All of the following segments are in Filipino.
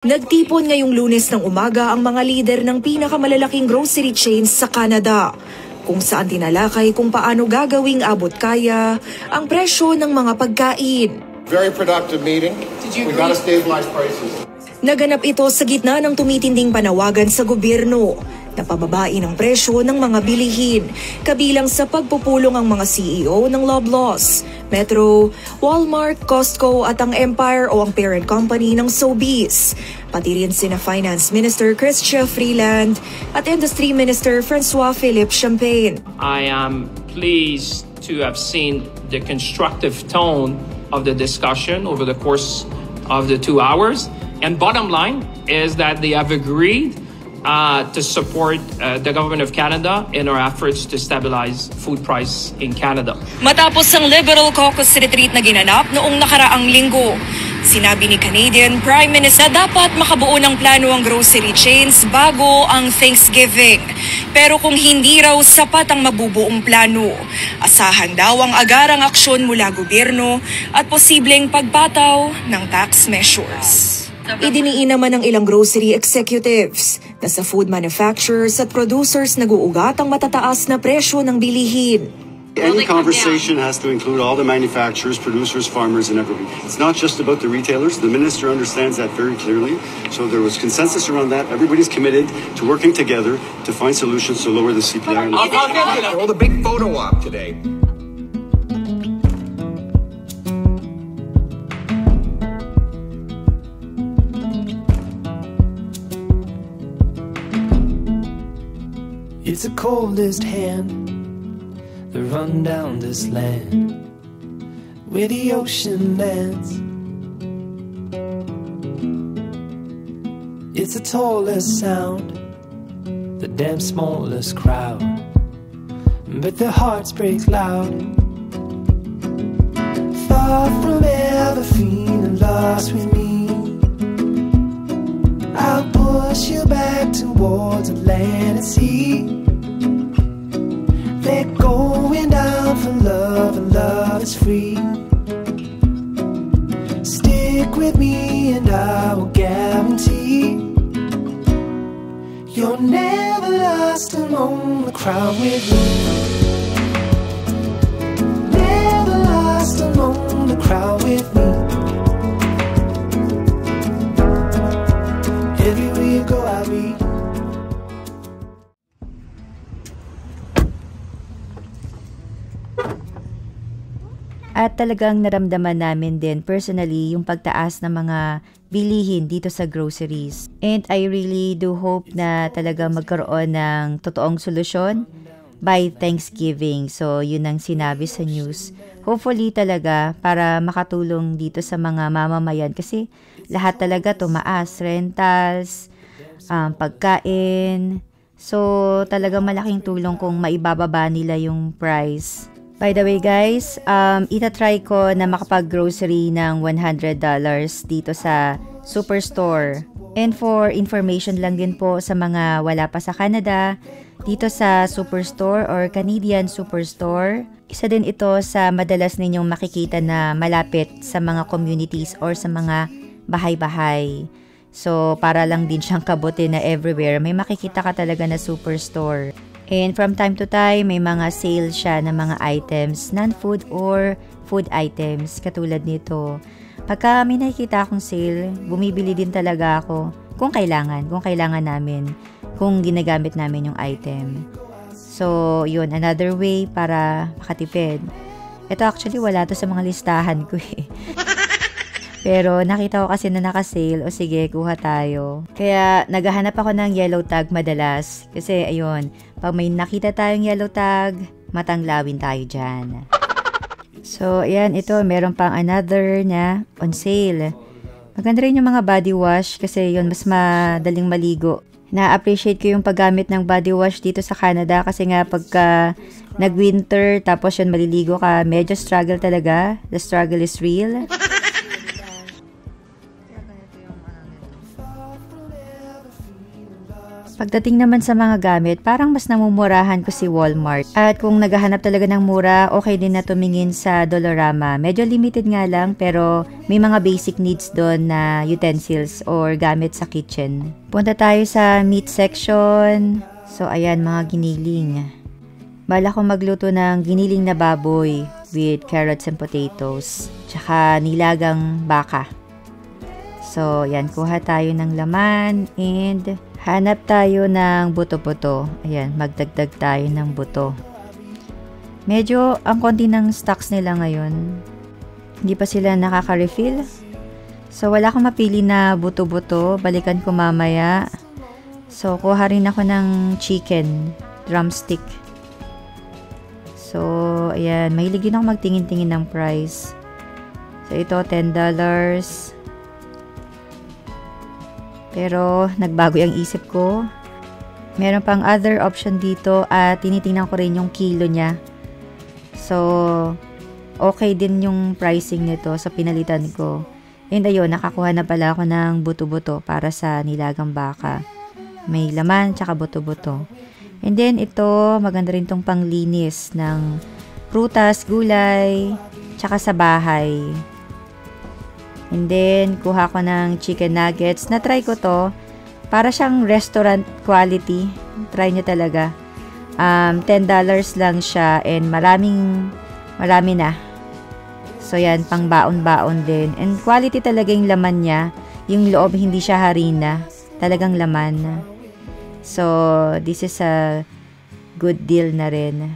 Nagtipon ngayong Lunes ng umaga ang mga lider ng pinakamalalaking grocery chains sa Canada, kung saan tinalakay kung paano gagawing abot kaya ang presyo ng mga pagkain. Very productive meeting. We gotta stabilize prices. Naganap ito sa gitna ng tumitinding panawagan sa gobyerno na pababain ang presyo ng mga bilihin, kabilang sa pagpupulong ang mga CEO ng Loblaws, Metro, Walmart, Costco at ang Empire o ang parent company ng Sobeys. Pati rin sina Finance Minister Chrystia Freeland at Industry Minister François-Philippe Champagne. I am pleased to have seen the constructive tone of the discussion over the course of the 2 hours. And bottom line is that they have agreed to support the Government of Canada in our efforts to stabilize food price in Canada. Matapos ang Liberal Caucus retreat na ginanap noong nakaraang linggo, sinabi ni Canadian Prime Minister na dapat makabuo ng plano ang grocery chains bago ang Thanksgiving. Pero kung hindi raw sapat ang mabubuong plano, asahan daw ang agarang aksyon mula gobyerno at posibleng pagpataw ng tax measures. Idiniin naman ng ilang grocery executives na sa food manufacturers at producers nag-uugat ang matataas na presyo ng bilihin. Any conversation has to include all the manufacturers, producers, farmers, and everybody. It's not just about the retailers. The minister understands that very clearly. So there was consensus around that. Everybody's committed to working together to find solutions to lower the CPI. Hold a big photo op today. It's the coldest hand that run down this land where the ocean lands. It's the tallest sound, the damn smallest crowd, but their hearts break loud. Far from ever feeling lost with me, I'll push you back towards the land and sea. They're going down for love, and love is free. Stick with me and I will guarantee you're never lost among the crowd with me. Never lost among the crowd with me. Everywhere you go I'll be. At talagang naramdaman namin din personally yung pagtaas ng mga bilihin dito sa groceries. And I really do hope na talaga magkaroon ng totoong solusyon by Thanksgiving. So yun ang sinabi sa news. Hopefully talaga para makatulong dito sa mga mamamayan kasi lahat talaga tumaas. Rentals, pagkain. So talaga malaking tulong kung maibababa nila yung price. By the way guys, itatry ko na makapag-grocery ng $100 dito sa Superstore. And for information lang din po sa mga wala pa sa Canada, dito sa Superstore or Canadian Superstore, isa din ito sa madalas ninyong makikita na malapit sa mga communities or sa mga bahay-bahay. So para lang din siyang kabuti na everywhere, may makikita ka talaga na Superstore. And from time to time, may mga sale siya ng mga items, non-food or food items, katulad nito. Pagka may nakikita akong sale, bumibili din talaga ako kung kailangan namin, kung ginagamit namin yung item. So, yun, another way para makatipid. Ito actually wala to sa mga listahan ko eh. Pero nakita ko kasi na naka-sale, o sige, kuha tayo. Kaya naghahanap ako ng yellow tag madalas. Kasi ayun, pag may nakita tayong yellow tag, matanglawin tayo dyan. So ayan, ito, meron pang another na on sale. Maganda rin yung mga body wash kasi yun, mas madaling maligo. Na-appreciate ko yung paggamit ng body wash dito sa Canada kasi nga pagka nag-winter tapos yun maliligo ka, medyo struggle talaga. The struggle is real. Pagdating naman sa mga gamit, parang mas namumurahan ko si Walmart. At kung naghahanap talaga ng mura, okay din na tumingin sa Dollarama. Medyo limited nga lang, pero may mga basic needs doon na utensils or gamit sa kitchen. Punta tayo sa meat section. So, ayan, mga giniling. Bala ko magluto ng giniling na baboy with carrots and potatoes. Tsaka nilagang baka. So, yan, kuha tayo ng laman and hanap tayo ng buto-buto. Ayan, magdagdag tayo ng buto. Medyo ang konti ng stocks nila ngayon. Hindi pa sila nakaka-refill. So, wala akong mapili na buto-buto. Balikan ko mamaya. So, kuha rin ako ng chicken drumstick. So, ayan. Mahilig din ako magtingin-tingin ng price. So, ito, $10. Pero, nagbago yung isip ko. Meron pang other option dito at tinitingnan ko rin yung kilo niya. So, okay din yung pricing nito sa pinalitan ko. And ayun, nakakuha na pala ako ng buto-buto para sa nilagang baka. May laman, tsaka buto-buto. And then, ito, maganda rin tong panglinis ng prutas, gulay, tsaka sa bahay. And then, kuha ko ng chicken nuggets. Na-try ko to. Para siyang restaurant quality. Try nyo talaga. $10 lang siya. And marami na. So, yan. Pang baon-baon din. And quality talaga yung laman niya. Yung loob, hindi siya harina. Talagang laman. So, this is a good deal na rin.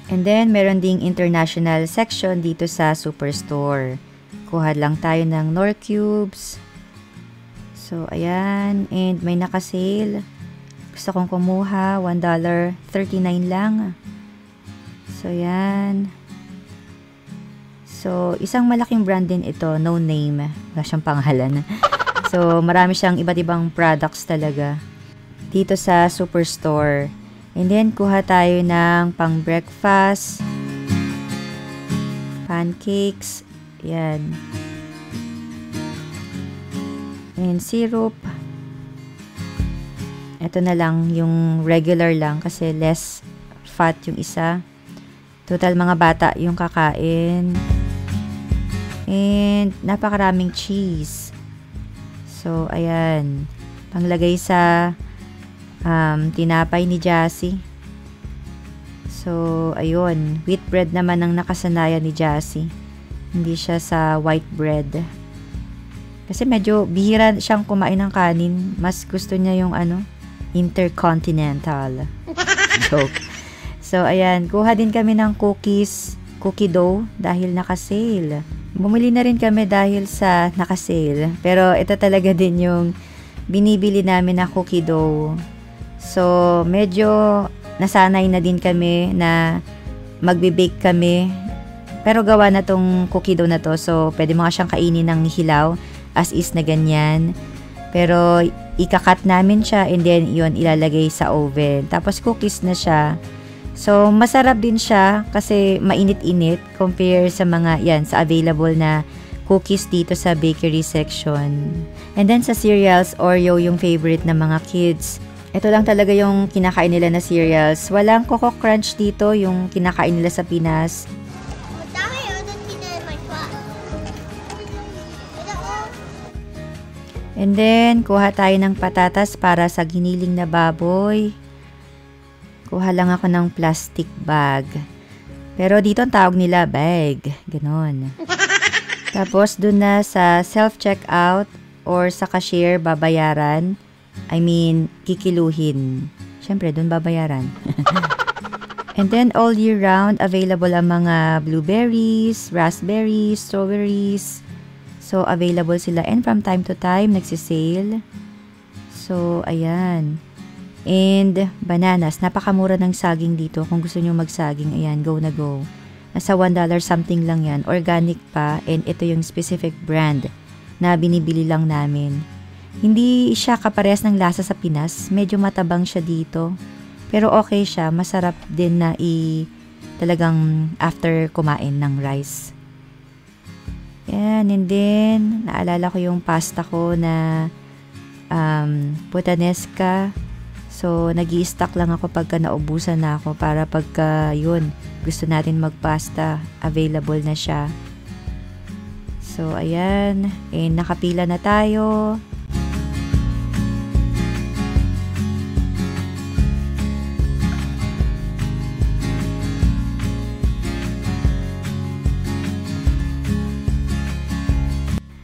And then, meron ding international section dito sa Superstore. Kuha lang tayo ng Knorr cubes. So, ayan. And may naka-sale. Gusto kong kumuha. $1.39 lang. So, ayan. So, isang malaking brand din ito. No name. Wala siyang pangalan. So, marami siyang iba't ibang products talaga. Dito sa Superstore. And then, kuha tayo ng pang-breakfast, pancakes, yan. And syrup. Ito na lang, yung regular lang kasi less fat yung isa. Total mga bata yung kakain. And napakaraming cheese. So, ayan. Panglagay sa tinapay ni Jassy. So, ayun. Wheat bread naman ang nakasanayan ni Jassy. Hindi siya sa white bread. Kasi medyo bihira siyang kumain ng kanin. Mas gusto niya yung intercontinental. Joke. So, ayan. Kuha din kami ng cookie dough dahil naka-sale. Bumili na rin kami dahil sa naka-sale. Pero ito talaga din yung binibili namin na cookie dough. So, medyo nasanay na din kami na magbe-bake kami. Pero gawa na tong cookie dough na to. So, pwede mo nga siyang kainin ng hilaw as is na ganyan. Pero, ikakat namin siya and then yun, ilalagay sa oven. Tapos, cookies na siya. So, masarap din siya kasi mainit-init compare sa mga, yan, sa available na cookies dito sa bakery section. And then, sa cereals, Oreo yung favorite ng mga kids. Ito lang talaga yung kinakain nila na cereals. Walang Coco Crunch dito, yung kinakain nila sa Pinas. And then, kuha tayo ng patatas para sa giniling na baboy. Kuha lang ako ng plastic bag. Pero dito ang tawag nila bag. Ganon. Tapos, dun na sa self-checkout or sa cashier babayaran. I mean, kikiluhin. Siyempre, dun babayaran. And then, all year round, available ang mga blueberries, raspberries, strawberries. So, available sila. And from time to time, nagsisale. So, ayan. And, bananas. Napakamura ng saging dito. Kung gusto nyo magsaging, ayan, go na go. Nasa $1 something lang yan. Organic pa. And ito yung specific brand na binibili lang namin. Hindi siya kaparehas ng lasa sa Pinas. Medyo matabang siya dito. Pero okay siya. Masarap din na talagang after kumain ng rice. Yan, and then, naalala ko yung pasta ko na puttanesca. So, nag-i-stock lang ako pagka naubusan na ako para pagka yun, gusto natin magpasta, available na siya. So, ayan. Nakapila na tayo.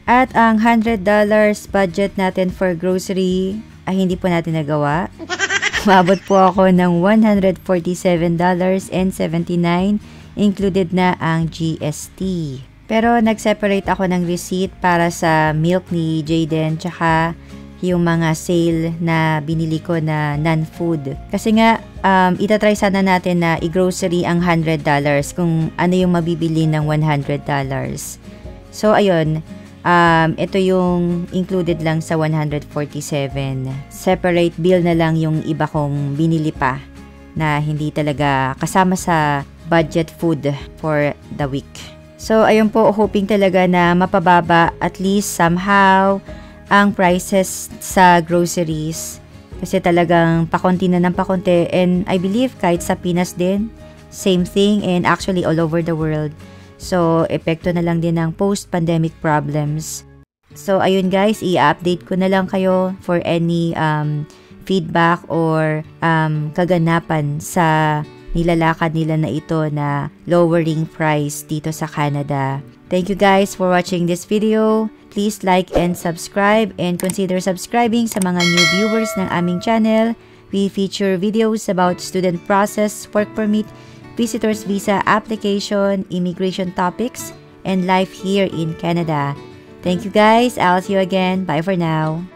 At ang $100 budget natin for grocery ay hindi po natin nagawa. Umabot po ako ng $147.79, included na ang GST. Pero nag-separate ako ng receipt para sa milk ni Jayden tsaka yung mga sale na binili ko na non-food. Kasi nga, itatry sana natin na i-grocery ang $100 kung ano yung mabibili ng $100. So, ayun. Ito yung included lang sa 147. Separate bill na lang yung iba kong binili pa na hindi talaga kasama sa budget food for the week. So, ayun po, hoping talaga na mapababa at least somehow ang prices sa groceries. Kasi talagang pakonti na ng pakonti. And I believe kahit sa Pinas din, same thing and actually all over the world. So, epekto na lang din ng post-pandemic problems. So, ayun guys, i-update ko na lang kayo for any feedback or kaganapan sa nilalakad nila na ito na lowering price dito sa Canada. Thank you guys for watching this video. Please like and subscribe and consider subscribing sa mga new viewers ng aming channel. We feature videos about student process, work permit, visitor's visa application, immigration topics, and life here in Canada. Thank you guys. I'll see you again. Bye for now.